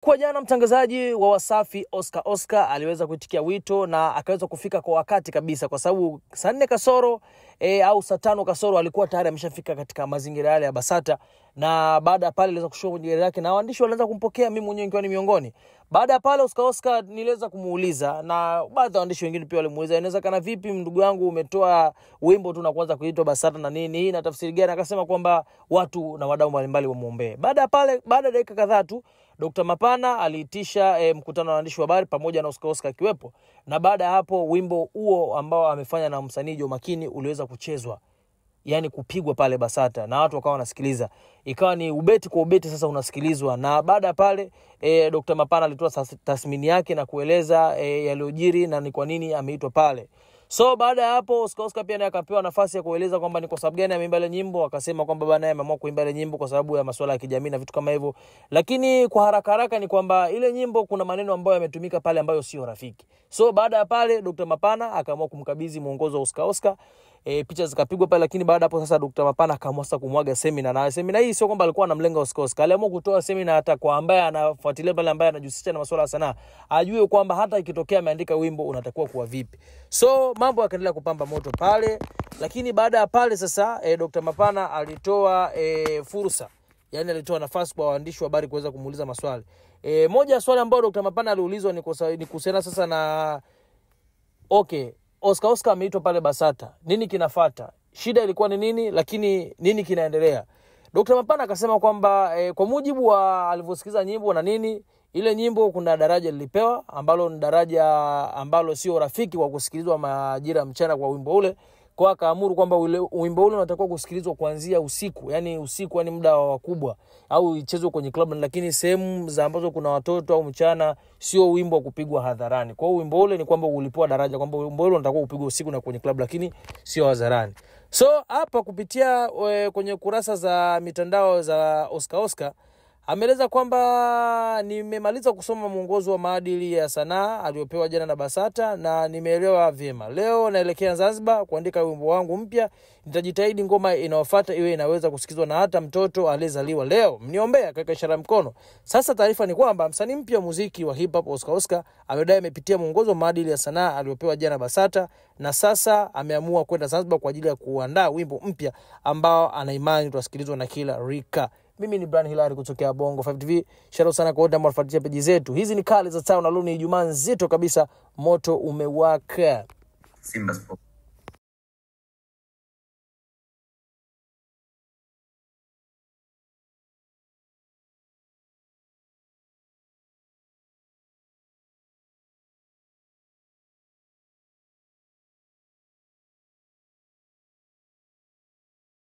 Kwa jana mtangazaji wa Wasafi Oscar aliweza kuitikia wito na akaweza kufika kwa wakati kabisa, kwa sababu saa 4 kasoro au saa 5 kasoro alikuwa tayari ameshafika katika mazingira yale ya Basata. Na baada ya pale aliweza kushuka kwenye gari yake na waandishi walianza kumpokea, mimi mwenyewe nikiwa ni miongoni. Baada ya pale Oscar niliweza kumuuliza, na baadhi ya waandishi wengine pia walimuuliza, inaweza kana vipi ndugu yangu umetoa wimbo tu na kuanza kuitwa Basata na nini, hii na tafsiri gani? Akasema kwamba watu na wadau mbalimbali wamuombe. Baada ya pale, baada ya dakika kadhaa tu Dr. Mapana aliitisha mkutano wa waandishi wa habari pamoja na Oscar akiwepo, na baada ya hapo wimbo huo ambao amefanya na msanii Joh Makini uliweza kuchezwa, yani kupigwa pale Basata, na watu wakawa wanasikiliza, ikawa ni ubeti kwa ubeti sasa unasikilizwa. Na baada ya pale Dr. Mapana alitoa tathmini yake na kueleza yaliyojiri na ni kwa nini ameitwa pale. So baada ya hapo Oscar pia naye akapewa nafasi ya kueleza kwamba ni kwa sababu gani ameimba ile nyimbo. Akasema kwamba bana yeye ameamua kuimba ile nyimbo kwa sababu ya masuala ya kijamii na vitu kama hivyo. Lakini kwa haraka ni kwamba ile nyimbo kuna maneno ambayo yametumika pale ambayo sio rafiki. So baada ya pale Dr. Mapana akaamua kumkabidhi muongozo wa Oscar. Picha zikapigwa pale, lakini baada hapo sasa Dr. Mapana akaamua kumwaga seminar. Na seminar hii sio kwamba alikuwa anamlenga Oscar. Aliamua kutoa seminar hata kwa ambaye anafuatilia pale, ambaye anajihusisha na masuala ya sanaa, ajue kwamba hata ikitokea ameandika wimbo unatakiwa kuwa vipi. So mambo yakaendelea kupamba moto pale, lakini baada ya pale sasa Dr. Mapana alitoa fursa, yani alitoa nafasi kwa waandishi wa habari kuweza kumuuliza maswali. Moja ya swali ambayo Dr. Mapana aliulizwa ni kuhusiana sasa na Oscar ameitwa pale Basata, nini kinafuata? Shida ilikuwa ni nini, lakini nini kinaendelea? Dr. Mapana akasema kwamba kwa mujibu wa alivyosikiza nyimbo na nini, ile nyimbo kuna daraja lilipewa ambalo ni daraja ambalo sio rafiki kwa kusikilizwa majira mchana kwa wimbo ule. Kwa akaamuru kwamba wimbo ule unatakiwa kusikilizwa kuanzia usiku, yani muda wa wakubwa, au ichezwe kwenye club, lakini sehemu za ambazo kuna watoto au mchana sio wimbo wa kupigwa hadharani. Kwa hiyo wimbo ule ni kwamba ulipewa daraja kwamba wimbo ule unatakiwa kupigwa usiku na kwenye club, lakini sio hadharani. So hapa kupitia kwenye kurasa za mitandao za Oscar ameeleza kwamba nimemaliza kusoma mwongozo wa maadili ya sanaa aliopewa jana na Basata na nimeelewa vyema. Leo naelekea Zanzibar kuandika wimbo wangu mpya. Nitajitahidi ngoma inayofuata iwe inaweza kusikizwa na hata mtoto aliyezaliwa leo. Mniombea, kaka ishara mkono. Sasa taarifa ni kwamba msanii mpya wa muziki wa hip hop Oscar amedai amepitia mwongozo wa maadili ya sanaa aliopewa jana Basata, na sasa ameamua kwenda Zanzibar kwa ajili ya kuandaa wimbo mpya ambao ana imani utasikilizwa na kila rika. Mimi ni Brian Hilary kutokea Bongo 5 TV. Shout sana kwa wote ambao wanafuatilia peji zetu. Hizi ni Kali za Town, na leo ni Ijumaa nzito kabisa, moto umewaka. Simba Sports.